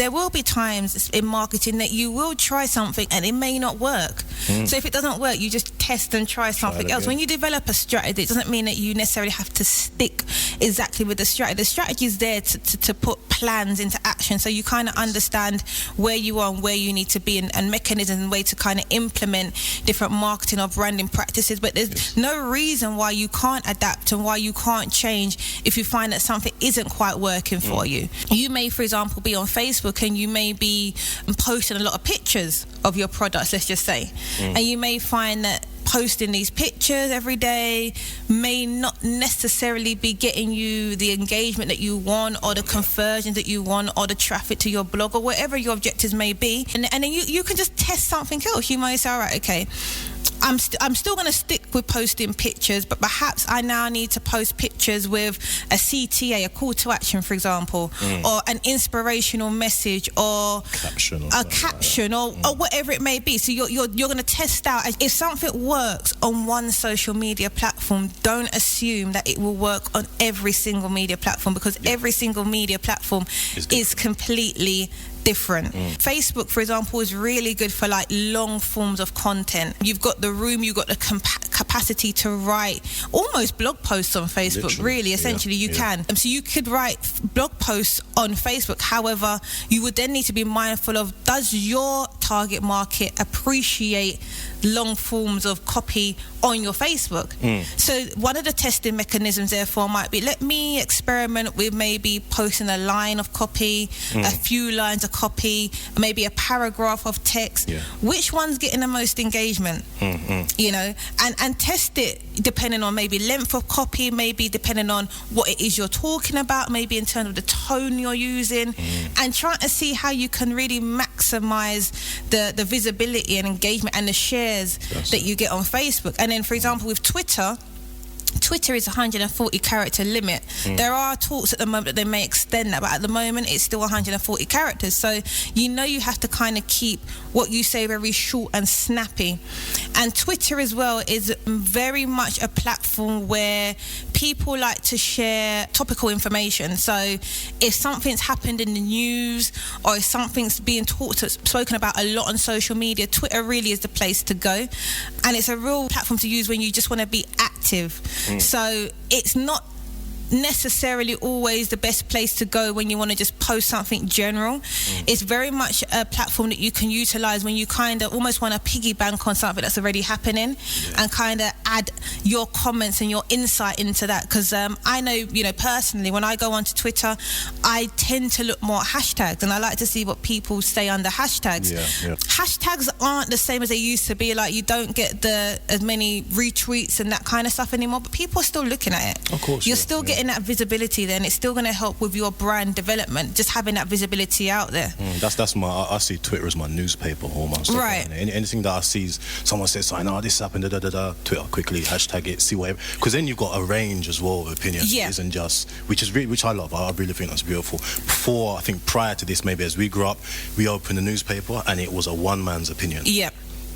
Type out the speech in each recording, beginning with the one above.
there will be times in marketing that you will try something and it may not work. So if it doesn't work, you just test and try something else. When you develop a strategy, it doesn't mean that you necessarily have to stick exactly with the strategy. The strategy is there to put plans into action, so you kind of understand where you are and where you need to be, and mechanisms and way to kind of implement different marketing or branding practices. But there's no reason why you can't adapt and why you can't change if you find that something isn't quite working for you. You may, for example, be on Facebook and you may be posting a lot of pictures of your products, let's just say, and you may find that posting these pictures every day may not necessarily be getting you the engagement that you want, or the conversions that you want, or the traffic to your blog, or whatever your objectives may be. And then you can just test something else. You might say, all right, okay, I'm still going to stick with posting pictures, but perhaps I now need to post pictures with a CTA, a call to action, for example, or an inspirational message, or a caption, or whatever it may be. So you're going to test out. If something works on one social media platform, don't assume that it will work on every single media platform, because every single media platform is completely different. Facebook, for example, is really good for like long forms of content. You've got the room, you've got the capacity to write almost blog posts on Facebook. Literally, really, essentially, you can. So you could write blog posts on Facebook. However, you would then need to be mindful of, does your target market appreciate long forms of copy on your Facebook? So one of the testing mechanisms therefore might be, let me experiment with maybe posting a line of copy, a few lines of copy, maybe a paragraph of text. Which one's getting the most engagement? You know, and test it depending on maybe length of copy, maybe depending on what it is you're talking about, maybe in terms of the tone you're using, and trying to see how you can really maximize the visibility and engagement and the shares that you get on Facebook. And then, for example, with Twitter is 140 character limit. There are talks at the moment that they may extend that, but at the moment it's still 140 characters. So you have to kind of keep what you say very short and snappy. And Twitter as well is very much a platform where people like to share topical information. So if something's happened in the news, or if something's being spoken about a lot on social media, Twitter really is the place to go. And it's a real platform to use when you just want to be active. So it's not necessarily always the best place to go when you want to just post something general. It's very much a platform that you can utilize when you kind of almost want to piggy bank on something that's already happening, and kind of add your comments and your insight into that. Because I know, personally, when I go onto Twitter, I tend to look more at hashtags, and I like to see what people say under hashtags. Hashtags aren't the same as they used to be. Like, you don't get as many retweets and that kind of stuff anymore, but people are still looking at it. Of course, you're still getting that visibility. Then it's still going to help with your brand development, just having that visibility out there. That's I see Twitter as my newspaper almost. Right. Anything that I see, someone says something, this happened, Twitter, quickly hashtag it, see whatever. Because then you've got a range as well of opinions. It isn't just, which I love. I really think that's beautiful. Prior to this, maybe as we grew up, we opened the newspaper and it was a one man's opinion.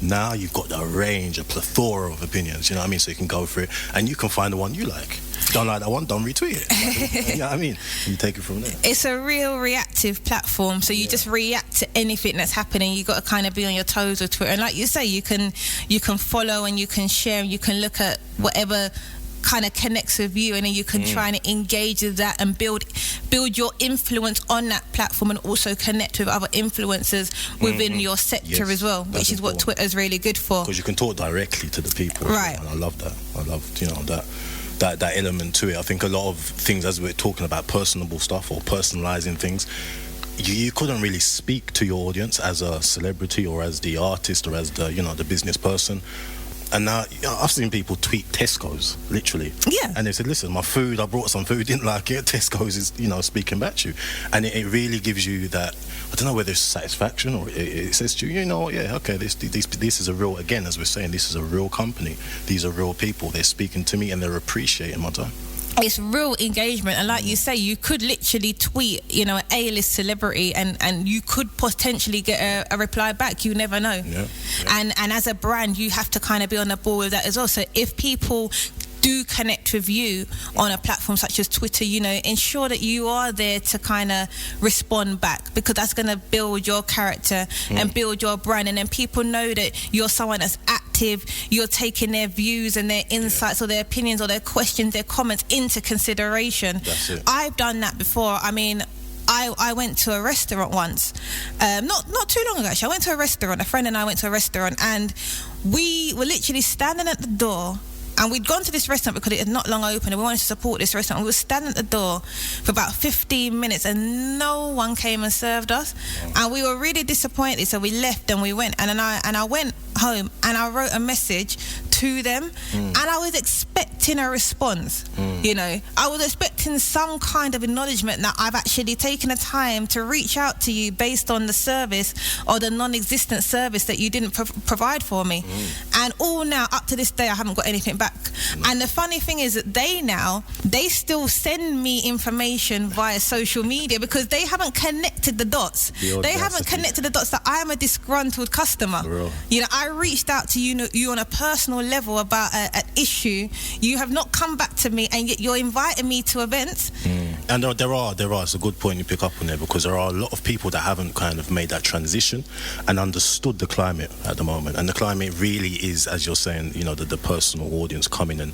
Now you've got a range, a plethora of opinions, you know what I mean? So you can go through it and you can find the one you like. Don't like that one, don't retweet it. You know what I mean? You take it from there. It's a real reactive platform, so you just react to anything that's happening. You've got to kind of be on your toes with Twitter. And like you say, you can follow and you can share and you can look at whatever kind of connects with you, and then you can try and engage with that and build your influence on that platform, and also connect with other influencers within your sector as well, which is what Twitter's really good for. Because you can talk directly to the people. Right. And I love that. I love, that element to it. I think a lot of things, as we're talking about personable stuff or personalizing things, you couldn't really speak to your audience as a celebrity or as the artist or as the the business person. And now I've seen people tweet Tesco's, literally. And they said, listen, my food, I brought some food, didn't like it. Tesco's is, speaking back to you. And it really gives you that, I don't know whether it's satisfaction or it says to you, this is a real, again, as we're saying, this is a real company. These are real people. They're speaking to me and they're appreciating my time. It's real engagement, and like you say, you could literally tweet, an A-list celebrity, and you could potentially get a reply back. You never know. And as a brand, you have to kind of be on the ball with that as well. So if people do connect with you on a platform such as Twitter, you know, ensure that you are there to kind of respond back, because that's going to build your character and build your brand, and then people know that you're someone that's active, you're taking their views and their insights or their opinions or their questions, their comments into consideration. That's it. I've done that before. I mean, I went to a restaurant once, not too long ago actually. I went to a restaurant, a friend and I went to a restaurant, and we were literally standing at the door, and we'd gone to this restaurant because it had not long opened and we wanted to support this restaurant. We were standing at the door for about 15 minutes and no one came and served us, and we were really disappointed, so we left and we went, and I went home and I wrote a message to them, and I was expecting a response. You know, I was expecting some kind of acknowledgement that I've actually taken the time to reach out to you based on the service or the non-existent service that you didn't provide for me. And all now, up to this day, I haven't got anything back. And the funny thing is that they still send me information via social media because they haven't connected the dots. They haven't connected the dots that I am a disgruntled customer. You know, I reached out to you on a personal level about an issue. You have not come back to me, and yet you're inviting me to events. And there are, it's a good point you pick up on there, because there are a lot of people that haven't kind of made that transition and understood the climate at the moment. And the climate really is, as you're saying, you know, the personal audience coming and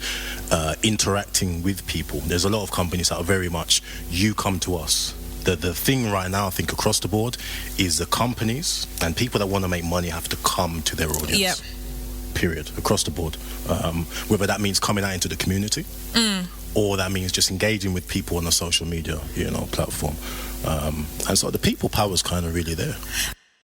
interacting with people. There's a lot of companies that are very much, you come to us. The thing right now, I think, across the board is the companies and people that want to make money have to come to their audience. Yep. Period. Across the board. Whether that means coming out into the community or that means just engaging with people on a social media, you know, platform. And so the people power is kind of really there.